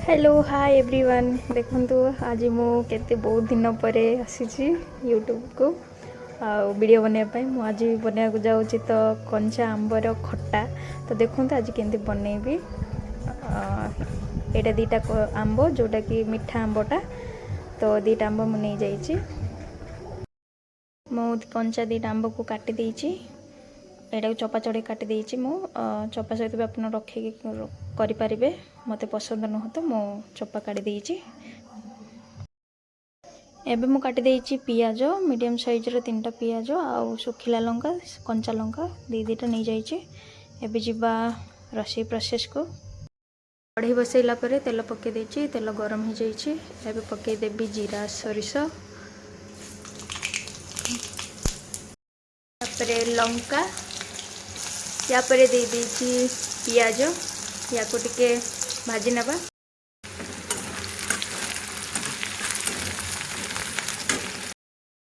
Hello hi everyone देखंतु आज मु केते बहुत दिन पर आसी यूट्यूब को वीडियो बनवाई मु आज बनवा जाऊँगी तो कंचा आंबर खट्टा तो देखते आज केमती बनैबी एटा दीटा आंब जोटा कि मीठा आंबटा तो दीटा आंब मु नहीं जाइए मु कंचा दीटा आंब को काटी देइछि एटा चपा चढ़े काटी देइछि मु चपा सहित भी आपन रखी करें मत पसंद नुह तो मु चपा काटी देइछि एबे मु काटी देइछि पियाज मीडियम साइज रो 3टा पियाज आ सुखिला लंका कंचा लंका दीटा नहीं जाइछि एबे जिबा रसोई प्रोसेस को कढ़ाई बसैला परे तेल पके देइछि तेल गरम हो जाइछि एबे पके देबी जीरा सरिष तापरे लंका या परे दे देइछि पियाज या को टिके भाजी नबा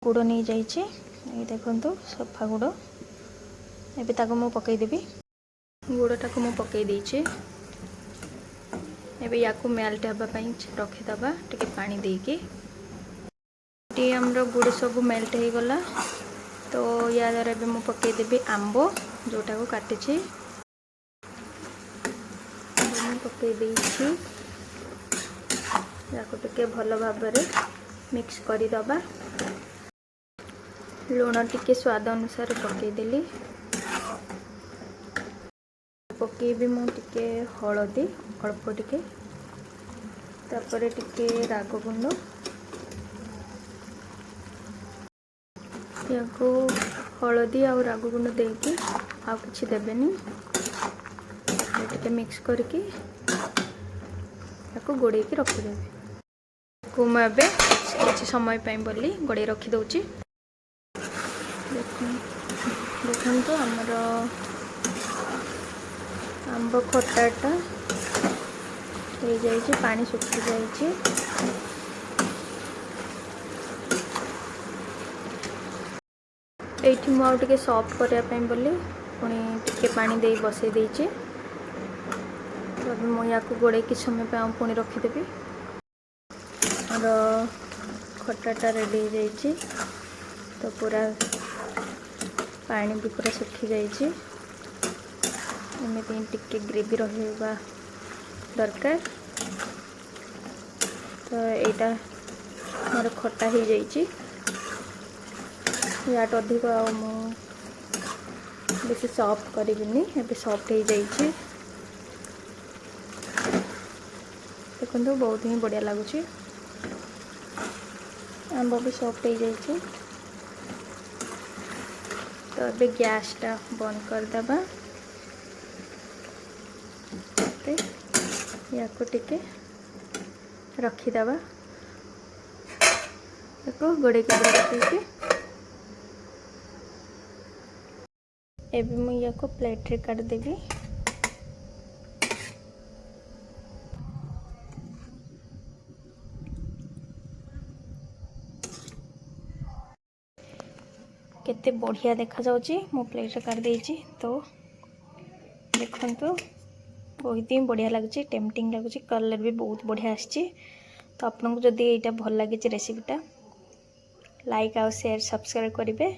गुड़ नहीं जाइए ये देखो सफा गुड़ एबे ताको मु पकई देबी गुड़टा को मु पकई देइछि एबे या को मेल्ट हबा पई रखिदबा टिके पानी देके टी हमरो गुड़ सब मेल्ट हो गला तो या द्वारा एबे मु पकई देबी आंबो जोटा को काटिछि पकई देइछि याको टिके भल भाव मिक्स कर दबा लुण टिके स्वाद अनुसार पकई देली पकईबी मु टिके हळदी अल्प टिके तापरे टिके राग गुंड याको हळदी आ राग गुंड देकी आ किछि देबेनी टिके मिक्स करके याको गोड़े की रखिदेवी को मैं एबे किछि समय पाई बोली गोड़े रखी दउची देखो तो हमर आंब खट्टाटा हो जाइए पानी सुखी जाइए एठी मु आउटे सॉफ्ट करने बोली पुणी टिके पानी दे बसई देइछे तो मुझे गोड़े कि समय पे पुणी रखीदेवी और खट्टाटा रेडी हो जाइए तो पूरा पानी भी पूरा सुखी जाइए एमती टिके ग्रेवी रहा दरकार तो यहाँ मोर खट्टा हो जाइए या अधिक बेसी सॉफ्ट करिबिनी एबे सॉफ्ट हो जाइए देखो बहुत ही बढ़िया लगुच आंब भी सॉफ्ट हो जाइए तो अबे गैस टा बंद कर दबा या को टिके रखीदबा देखो गोड़े के रखी एबे मुझे या को प्लेट रे काट देबी केते बढ़िया देखा जाउची मो प्लेट रे काट देइची तो देखंतु बहुत ही बढ़िया लगुची टेम्पटिंग लगुची कलर भी बहुत बढ़िया आछी तो आपन को जदी एटा भल लागे रेसिपीटा लाइक आ शेयर सब्सक्राइब करिवे।